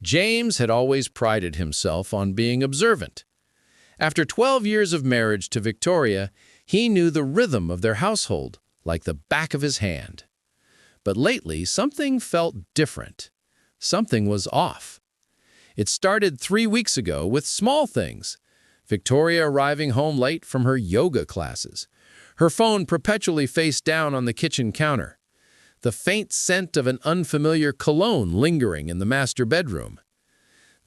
James had always prided himself on being observant. After 12 years of marriage to Victoria, he knew the rhythm of their household like the back of his hand. But lately, something felt different. Something was off. It started 3 weeks ago with small things. Victoria arriving home late from her yoga classes. Her phone perpetually face down on the kitchen counter. The faint scent of an unfamiliar cologne lingering in the master bedroom.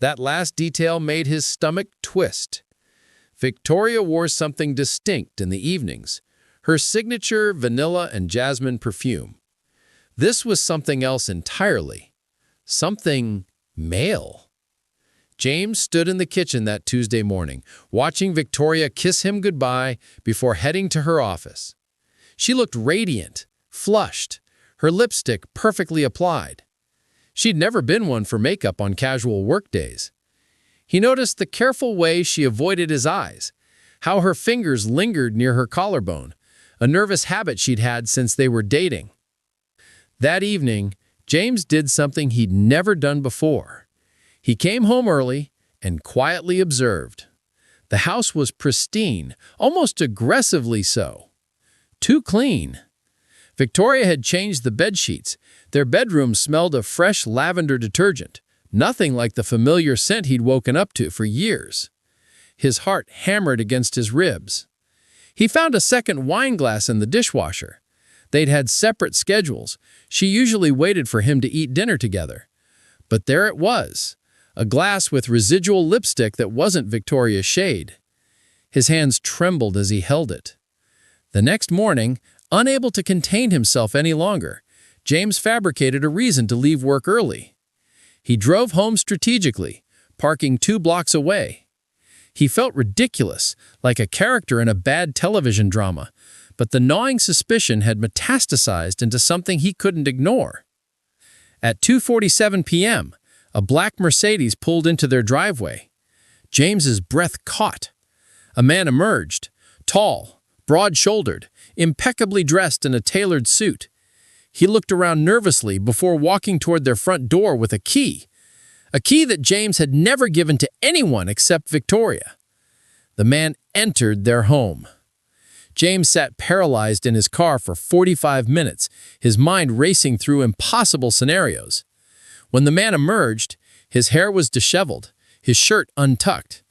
That last detail made his stomach twist. Victoria wore something distinct in the evenings, her signature vanilla and jasmine perfume. This was something else entirely. Something male. James stood in the kitchen that Tuesday morning, watching Victoria kiss him goodbye before heading to her office. She looked radiant, flushed, her lipstick perfectly applied. She'd never been one for makeup on casual work days. He noticed the careful way she avoided his eyes, how her fingers lingered near her collarbone, a nervous habit she'd had since they were dating. That evening, James did something he'd never done before. He came home early and quietly observed. The house was pristine, almost aggressively so. Too clean. Victoria had changed the bedsheets. Their bedroom smelled of fresh lavender detergent, nothing like the familiar scent he'd woken up to for years. His heart hammered against his ribs. He found a second wine glass in the dishwasher. They'd had separate schedules. She usually waited for him to eat dinner together. But there it was, a glass with residual lipstick that wasn't Victoria's shade. His hands trembled as he held it. The next morning, unable to contain himself any longer, James fabricated a reason to leave work early. He drove home strategically, parking 2 blocks away. He felt ridiculous, like a character in a bad television drama, but the gnawing suspicion had metastasized into something he couldn't ignore. At 2:47 p.m., a black Mercedes pulled into their driveway. James's breath caught. A man emerged, tall, broad-shouldered, impeccably dressed in a tailored suit. He looked around nervously before walking toward their front door with a key that James had never given to anyone except Victoria. The man entered their home. James sat paralyzed in his car for 45 minutes, his mind racing through impossible scenarios. When the man emerged, his hair was disheveled, his shirt untucked.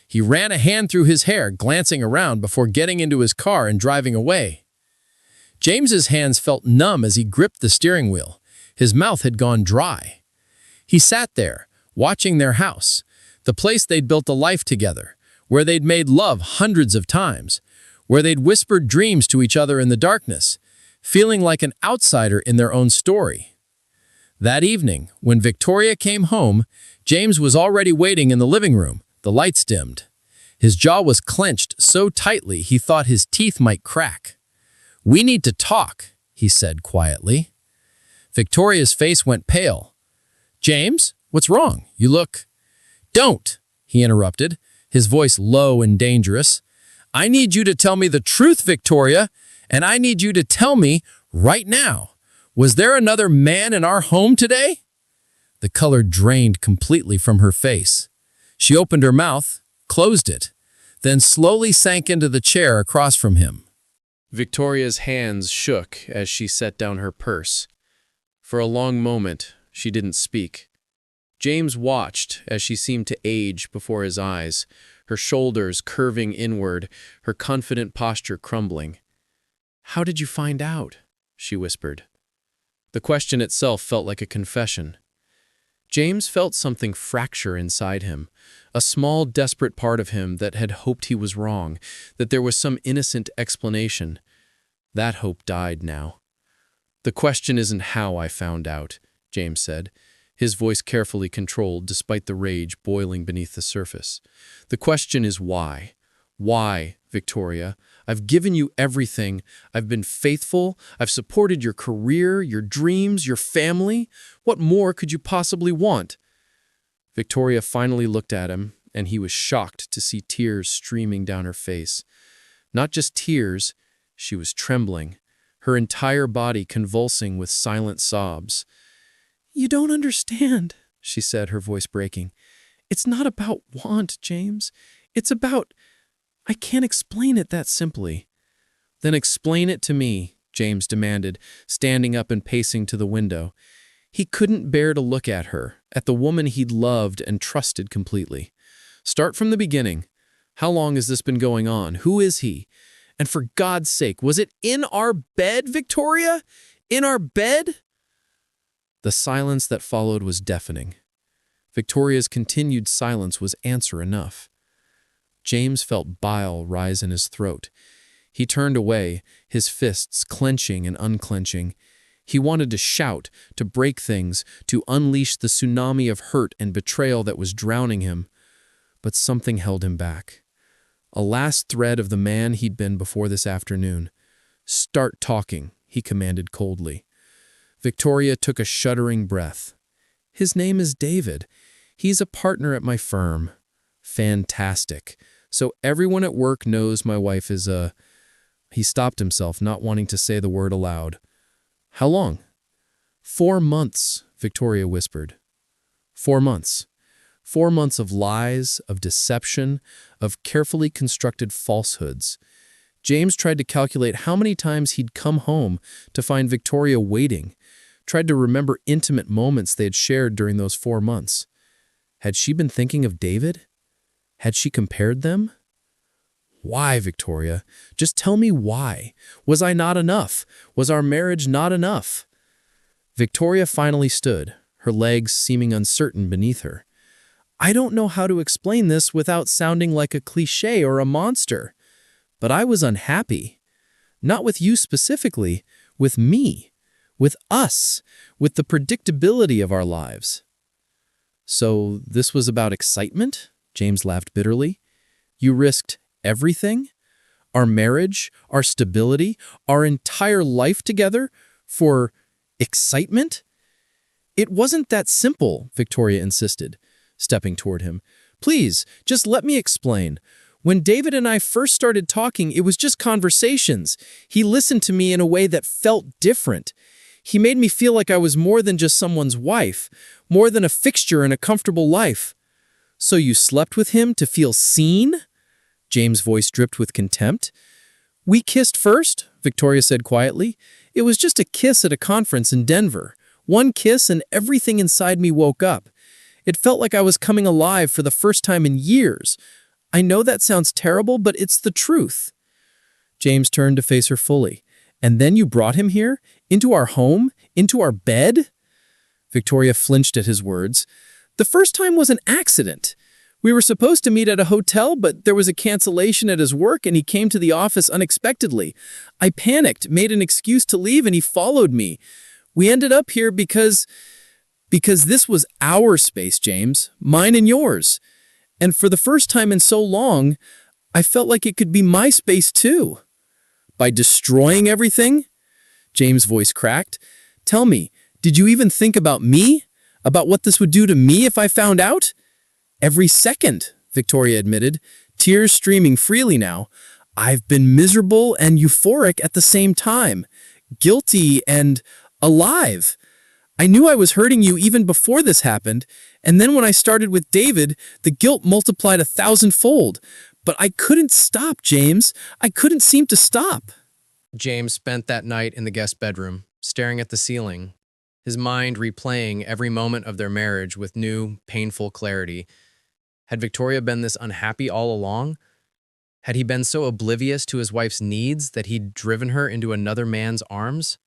He ran a hand through his hair, glancing around before getting into his car and driving away. James's hands felt numb as he gripped the steering wheel. His mouth had gone dry. He sat there, watching their house, the place they'd built a life together, where they'd made love hundreds of times, where they'd whispered dreams to each other in the darkness, feeling like an outsider in their own story. That evening, when Victoria came home, James was already waiting in the living room, the lights dimmed. His jaw was clenched so tightly he thought his teeth might crack. "We need to talk," he said quietly. Victoria's face went pale. "James, what's wrong? You look—" "Don't," he interrupted, his voice low and dangerous. "I need you to tell me the truth, Victoria, and I need you to tell me right now. Was there another man in our home today?" The color drained completely from her face. She opened her mouth, closed it, then slowly sank into the chair across from him. Victoria's hands shook as she set down her purse. For a long moment, she didn't speak. James watched as she seemed to age before his eyes, her shoulders curving inward, her confident posture crumbling. "How did you find out?" she whispered. The question itself felt like a confession. James felt something fracture inside him, a small, desperate part of him that had hoped he was wrong, that there was some innocent explanation. That hope died now. "The question isn't how I found out," James said, his voice carefully controlled despite the rage boiling beneath the surface. "The question is why. Why, Victoria? I've given you everything. I've been faithful. I've supported your career, your dreams, your family. What more could you possibly want?" Victoria finally looked at him, and he was shocked to see tears streaming down her face. Not just tears, she was trembling, her entire body convulsing with silent sobs. "You don't understand," she said, her voice breaking. It's not about want, James. It's about... I can't explain it that simply. Then explain it to me, James demanded, standing up and pacing to the window. He couldn't bear to look at her, at the woman he'd loved and trusted completely. Start from the beginning. How long has this been going on? Who is he? And for God's sake, was it in our bed, Victoria? In our bed? The silence that followed was deafening. Victoria's continued silence was answer enough. James felt bile rise in his throat. He turned away, his fists clenching and unclenching. He wanted to shout, to break things, to unleash the tsunami of hurt and betrayal that was drowning him. But something held him back. A last thread of the man he'd been before this afternoon. Start talking, he commanded coldly. Victoria took a shuddering breath. His name is David. He's a partner at my firm. Fantastic. So everyone at work knows my wife is a... He stopped himself, not wanting to say the word aloud. How long? 4 months, Victoria whispered. 4 months. 4 months of lies, of deception, of carefully constructed falsehoods. James tried to calculate how many times he'd come home to find Victoria waiting, tried to remember intimate moments they had shared during those 4 months. Had she been thinking of David? Had she compared them? Why, Victoria? Just tell me why. Was I not enough? Was our marriage not enough? Victoria finally stood, her legs seeming uncertain beneath her. I don't know how to explain this without sounding like a cliché or a monster, but I was unhappy. Not with you specifically, with me, with us, with the predictability of our lives. So this was about excitement? James laughed bitterly. You risked everything? Our marriage, our stability, our entire life together for excitement? It wasn't that simple, Victoria insisted, stepping toward him. Please, just let me explain. When David and I first started talking, it was just conversations. He listened to me in a way that felt different. He made me feel like I was more than just someone's wife, more than a fixture in a comfortable life. So you slept with him to feel seen? James' voice dripped with contempt. We kissed first, Victoria said quietly. It was just a kiss at a conference in Denver. One kiss and everything inside me woke up. It felt like I was coming alive for the first time in years. I know that sounds terrible, but it's the truth. James turned to face her fully. And then you brought him here? Into our home? Into our bed? Victoria flinched at his words. The first time was an accident. We were supposed to meet at a hotel, but there was a cancellation at his work and he came to the office unexpectedly. I panicked, made an excuse to leave, and he followed me. We ended up here because this was our space, James, mine and yours. And for the first time in so long, I felt like it could be my space too. By destroying everything? James' voice cracked. Tell me, did you even think about me? About what this would do to me if I found out? Every second, Victoria admitted, tears streaming freely now. I've been miserable and euphoric at the same time, guilty and alive. I knew I was hurting you even before this happened, and then when I started with David, the guilt multiplied 1,000-fold. But I couldn't stop, James. I couldn't seem to stop. James spent that night in the guest bedroom, staring at the ceiling, his mind replaying every moment of their marriage with new, painful clarity. Had Victoria been this unhappy all along? Had he been so oblivious to his wife's needs that he'd driven her into another man's arms?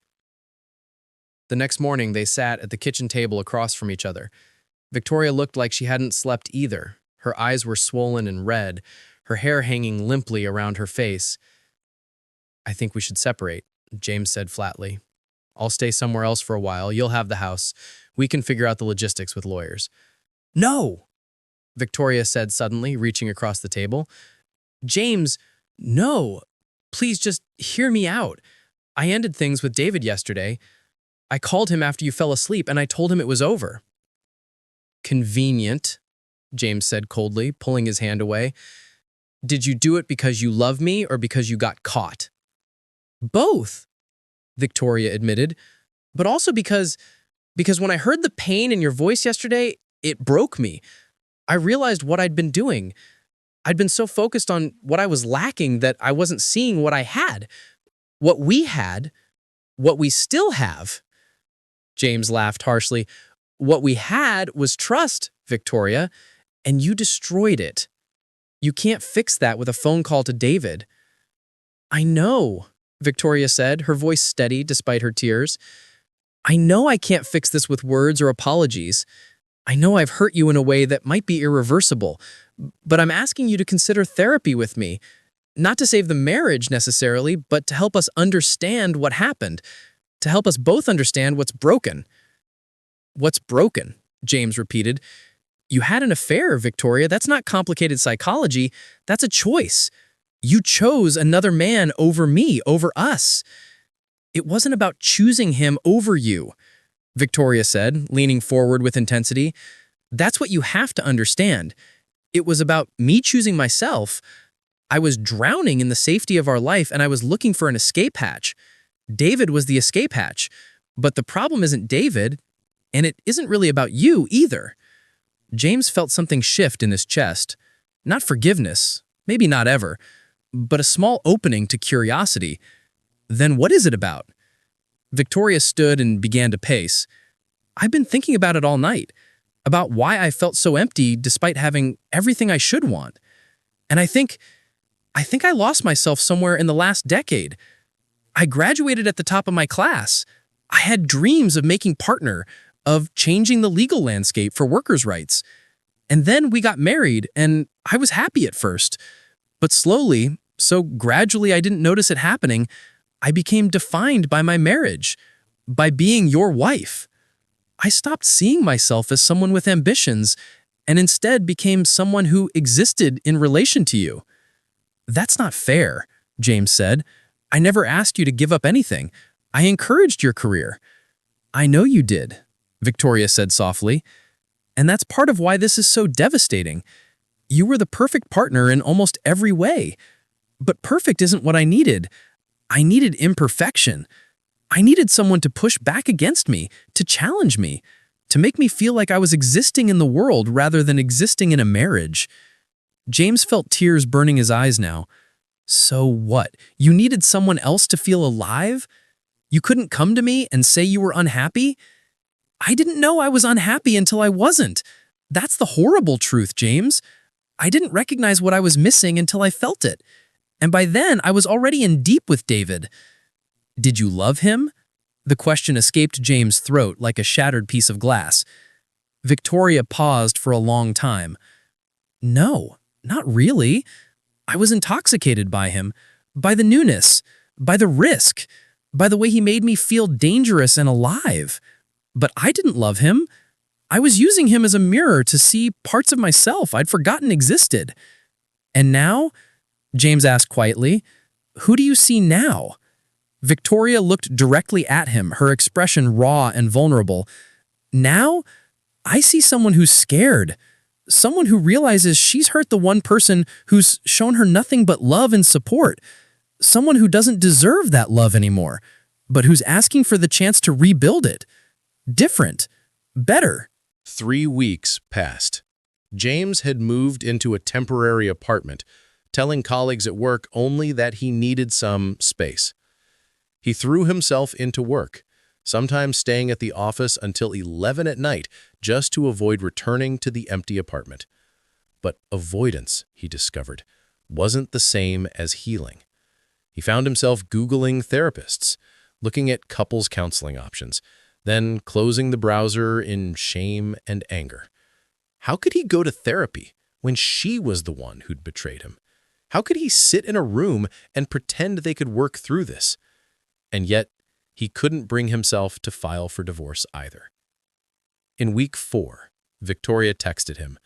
The next morning, they sat at the kitchen table across from each other. Victoria looked like she hadn't slept either. Her eyes were swollen and red, her hair hanging limply around her face. I think we should separate, James said flatly. I'll stay somewhere else for a while. You'll have the house. We can figure out the logistics with lawyers. No, Victoria said suddenly, reaching across the table. James, no. Please just hear me out. I ended things with David yesterday. I called him after you fell asleep and I told him it was over. Convenient, James said coldly, pulling his hand away. Did you do it because you love me or because you got caught? Both, Victoria admitted, but also because when I heard the pain in your voice yesterday, It broke me. I realized what I'd been doing. I'd been so focused on what I was lacking that I wasn't seeing what I had. What we had, what we still have. James laughed harshly. What we had was trust, Victoria, and you destroyed it. You can't fix that with a phone call to David. I know, Victoria said, her voice steady despite her tears. I know I can't fix this with words or apologies. I know I've hurt you in a way that might be irreversible, but I'm asking you to consider therapy with me, not to save the marriage necessarily, but to help us understand what happened, to help us both understand what's broken. What's broken? James repeated. You had an affair, Victoria. That's not complicated psychology. That's a choice. You chose another man over me, over us. It wasn't about choosing him over you, Victoria said, leaning forward with intensity. That's what you have to understand. It was about me choosing myself. I was drowning in the safety of our life and I was looking for an escape hatch. David was the escape hatch. But the problem isn't David, and it isn't really about you either. James felt something shift in his chest. Not forgiveness, maybe not ever, but a small opening to curiosity. Then what is it about? Victoria stood and began to pace. I've been thinking about it all night, about why I felt so empty despite having everything I should want. And I think I lost myself somewhere in the last decade. I graduated at the top of my class. I had dreams of making partner, of changing the legal landscape for workers' rights. And then we got married, and I was happy at first. But slowly, so gradually I didn't notice it happening, I became defined by my marriage, by being your wife. I stopped seeing myself as someone with ambitions, and instead became someone who existed in relation to you. That's not fair, James said. I never asked you to give up anything. I encouraged your career. I know you did, Victoria said softly. And that's part of why this is so devastating. You were the perfect partner in almost every way. But perfect isn't what I needed. I needed imperfection. I needed someone to push back against me, to challenge me, to make me feel like I was existing in the world rather than existing in a marriage. James felt tears burning his eyes now. So what? You needed someone else to feel alive? You couldn't come to me and say you were unhappy? I didn't know I was unhappy until I wasn't. That's the horrible truth, James. I didn't recognize what I was missing until I felt it. And by then, I was already in deep with David. Did you love him? The question escaped James' throat like a shattered piece of glass. Victoria paused for a long time. No, not really. I was intoxicated by him, by the newness, by the risk, by the way he made me feel dangerous and alive. But I didn't love him. I was using him as a mirror to see parts of myself I'd forgotten existed. And now, James asked quietly, who do you see now? Victoria looked directly at him, her expression raw and vulnerable. Now, I see someone who's scared. Someone who realizes she's hurt the one person who's shown her nothing but love and support. Someone who doesn't deserve that love anymore, but who's asking for the chance to rebuild it. Different. Better. 3 weeks passed. James had moved into a temporary apartment, telling colleagues at work only that he needed some space. He threw himself into work, sometimes staying at the office until 11 at night just to avoid returning to the empty apartment. But avoidance, he discovered, wasn't the same as healing. He found himself Googling therapists, looking at couples counseling options, then closing the browser in shame and anger. How could he go to therapy when she was the one who'd betrayed him? How could he sit in a room and pretend they could work through this? And yet, he couldn't bring himself to file for divorce either. In week 4, Victoria texted him,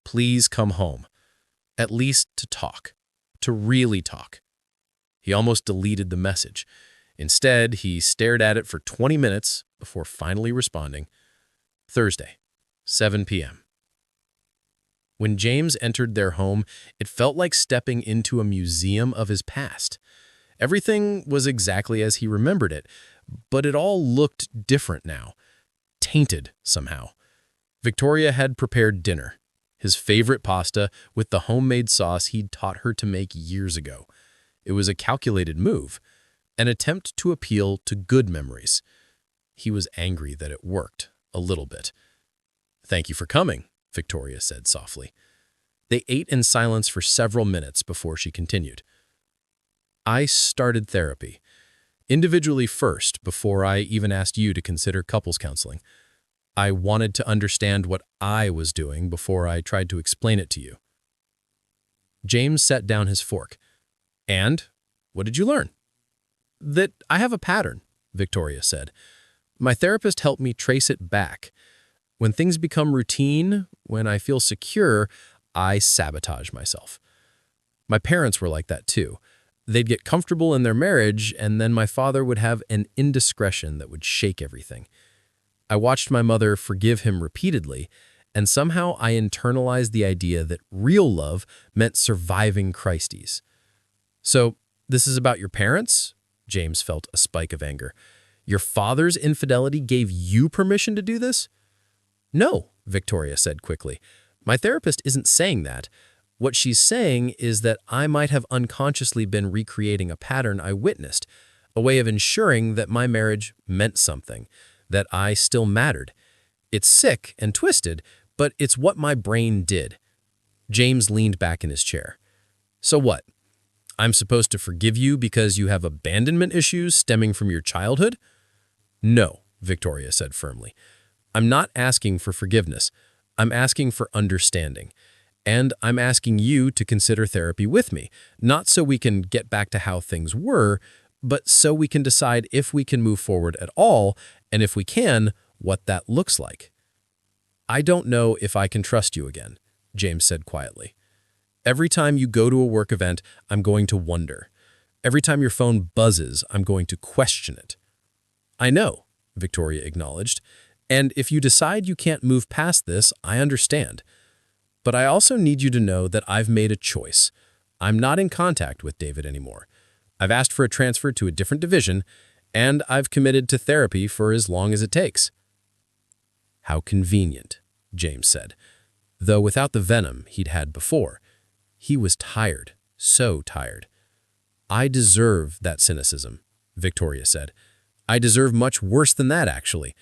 "Please come home, at least to talk, to really talk." He almost deleted the message. Instead, he stared at it for 20 minutes before finally responding, Thursday, 7 p.m. When James entered their home, it felt like stepping into a museum of his past. Everything was exactly as he remembered it, but it all looked different now, tainted somehow. Victoria had prepared dinner, his favorite pasta with the homemade sauce he'd taught her to make years ago. It was a calculated move, an attempt to appeal to good memories. He was angry that it worked, a little bit. "Thank you for coming," Victoria said softly. They ate in silence for several minutes before she continued. "I started therapy, individually first, before I even asked you to consider couples counseling. I wanted to understand what I was doing before I tried to explain it to you." James set down his fork. "And? What did you learn?" "That I have a pattern," Victoria said. "My therapist helped me trace it back. When things become routine, when I feel secure, I sabotage myself. My parents were like that too. They'd get comfortable in their marriage, and then my father would have an indiscretion that would shake everything. I watched my mother forgive him repeatedly, and somehow I internalized the idea that real love meant surviving crises." "So, this is about your parents?" James felt a spike of anger. "Your father's infidelity gave you permission to do this?" "No," Victoria said quickly. "My therapist isn't saying that. What she's saying is that I might have unconsciously been recreating a pattern I witnessed, a way of ensuring that my marriage meant something, that I still mattered. It's sick and twisted, but it's what my brain did." James leaned back in his chair. "So what? I'm supposed to forgive you because you have abandonment issues stemming from your childhood?" "No," Victoria said firmly. "I'm not asking for forgiveness. I'm asking for understanding. And I'm asking you to consider therapy with me, not so we can get back to how things were, but so we can decide if we can move forward at all, and if we can, what that looks like." "I don't know if I can trust you again," James said quietly. "Every time you go to a work event, I'm going to wonder. Every time your phone buzzes, I'm going to question it." "I know," Victoria acknowledged, "and if you decide you can't move past this, I understand. But I also need you to know that I've made a choice. I'm not in contact with David anymore. I've asked for a transfer to a different division, and I've committed to therapy for as long as it takes." "How convenient," James said, though without the venom he'd had before. He was tired, so tired. "I deserve that cynicism," Victoria said. "I deserve much worse than that, actually.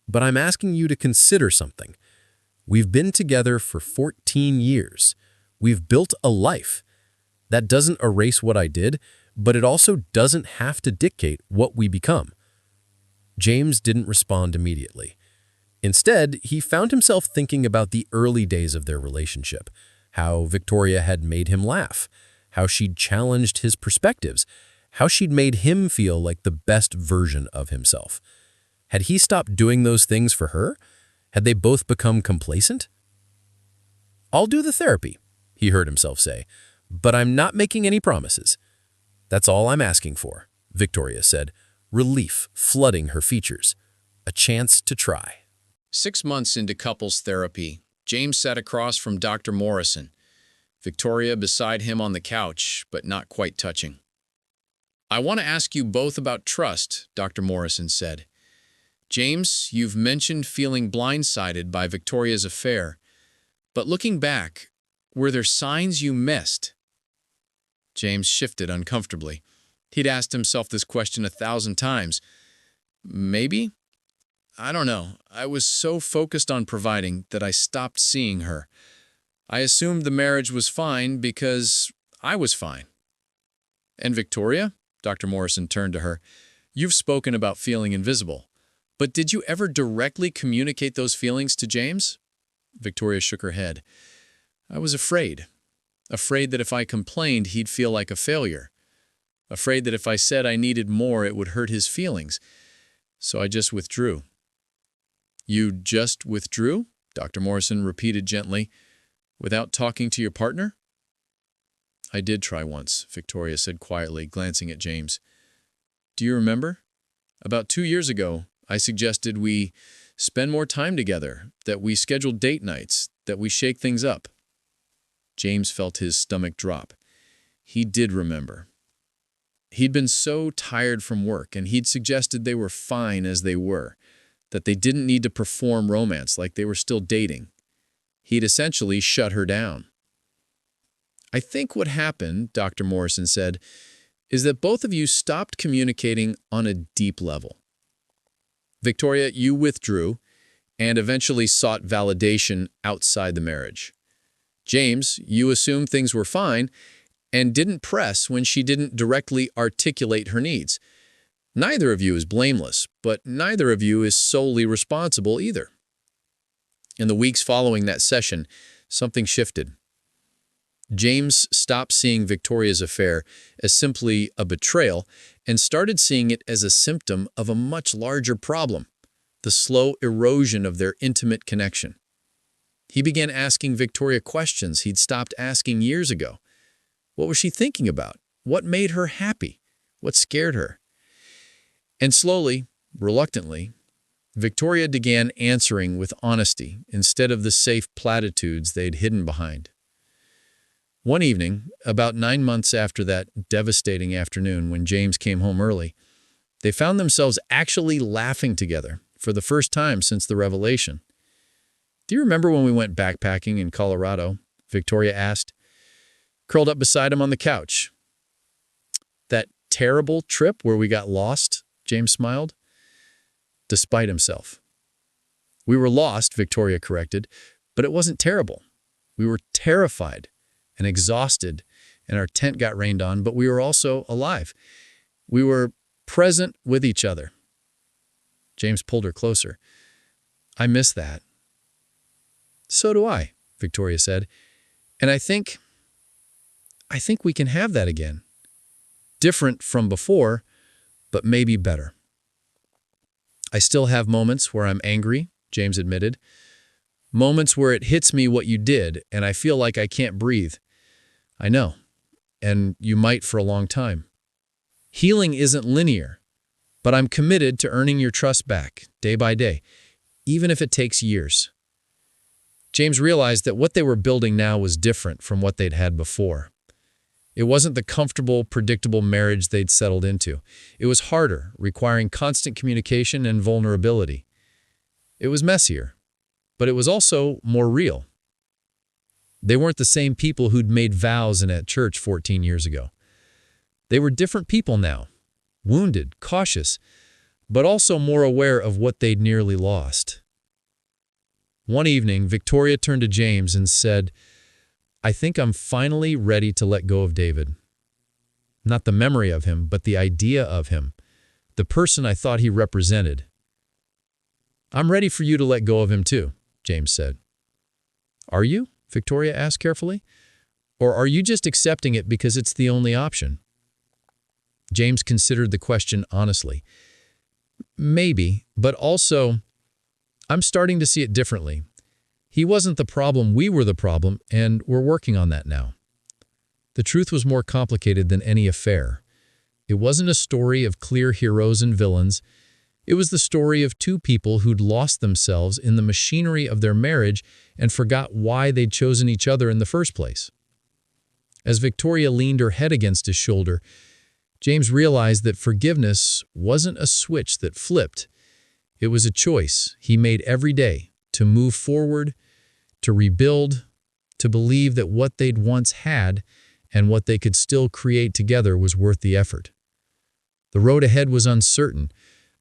But I'm asking you to consider something. We've been together for 14 years. We've built a life. That doesn't erase what I did, but it also doesn't have to dictate what we become." James didn't respond immediately. Instead, he found himself thinking about the early days of their relationship, how Victoria had made him laugh, how she'd challenged his perspectives, how she'd made him feel like the best version of himself. Had he stopped doing those things for her? Had they both become complacent? "I'll do the therapy," he heard himself say, "but I'm not making any promises." "That's all I'm asking for," Victoria said, relief flooding her features. A chance to try. 6 months into couples therapy, James sat across from Dr. Morrison, Victoria beside him on the couch, but not quite touching. "I want to ask you both about trust," Dr. Morrison said. "James, you've mentioned feeling blindsided by Victoria's affair, but looking back, were there signs you missed?" James shifted uncomfortably. He'd asked himself this question 1,000 times. "Maybe? I don't know. I was so focused on providing that I stopped seeing her. I assumed the marriage was fine because I was fine." "And Victoria?" Dr. Morrison turned to her. "You've spoken about feeling invisible. But did you ever directly communicate those feelings to James?" Victoria shook her head. "I was afraid. Afraid that if I complained, he'd feel like a failure. Afraid that if I said I needed more, it would hurt his feelings. So I just withdrew." "You just withdrew?" Dr. Morrison repeated gently. "Without talking to your partner?" "I did try once," Victoria said quietly, glancing at James. "Do you remember? About 2 years ago, I suggested we spend more time together, that we schedule date nights, that we shake things up." James felt his stomach drop. He did remember. He'd been so tired from work, and he'd suggested they were fine as they were, that they didn't need to perform romance like they were still dating. He'd essentially shut her down. I think what happened, Dr. Morrison said, is that both of you stopped communicating on a deep level. Victoria, you withdrew and eventually sought validation outside the marriage. James, you assumed things were fine and didn't press when she didn't directly articulate her needs. Neither of you is blameless, but neither of you is solely responsible either. In the weeks following that session, something shifted. James stopped seeing Victoria's affair as simply a betrayal and started seeing it as a symptom of a much larger problem, the slow erosion of their intimate connection. He began asking Victoria questions he'd stopped asking years ago. What was she thinking about? What made her happy? What scared her? And slowly, reluctantly, Victoria began answering with honesty instead of the safe platitudes they'd hidden behind. One evening, about 9 months after that devastating afternoon when James came home early, they found themselves actually laughing together for the first time since the revelation. "Do you remember when we went backpacking in Colorado?" Victoria asked, curled up beside him on the couch. "That terrible trip where we got lost?" James smiled, despite himself. "We were lost," Victoria corrected, "but it wasn't terrible. We were terrified and exhausted, and our tent got rained on, but we were also alive. We were present with each other." James pulled her closer. "I miss that." "So do I," Victoria said. "And I think we can have that again. Different from before, but maybe better." "I still have moments where I'm angry," James admitted. "Moments where it hits me what you did, and I feel like I can't breathe." "I know, and you might for a long time. Healing isn't linear, but I'm committed to earning your trust back, day by day, even if it takes years." James realized that what they were building now was different from what they'd had before. It wasn't the comfortable, predictable marriage they'd settled into. It was harder, requiring constant communication and vulnerability. It was messier, but it was also more real. They weren't the same people who'd made vows in at church 14 years ago. They were different people now, wounded, cautious, but also more aware of what they'd nearly lost. One evening, Victoria turned to James and said, "I think I'm finally ready to let go of David. Not the memory of him, but the idea of him, the person I thought he represented." "I'm ready for you to let go of him too," James said. "Are you?" Victoria asked carefully. "Or are you just accepting it because it's the only option?" James considered the question honestly. "Maybe, but also, I'm starting to see it differently. He wasn't the problem, we were the problem, and we're working on that now." The truth was more complicated than any affair. It wasn't a story of clear heroes and villains. It was the story of two people who'd lost themselves in the machinery of their marriage and forgot why they'd chosen each other in the first place. As Victoria leaned her head against his shoulder, James realized that forgiveness wasn't a switch that flipped. It was a choice he made every day to move forward, to rebuild, to believe that what they'd once had and what they could still create together was worth the effort. The road ahead was uncertain,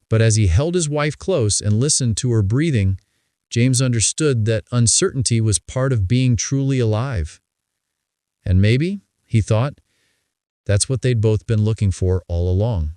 but as he held his wife close and listened to her breathing, James understood that uncertainty was part of being truly alive. And maybe, he thought, that's what they'd both been looking for all along.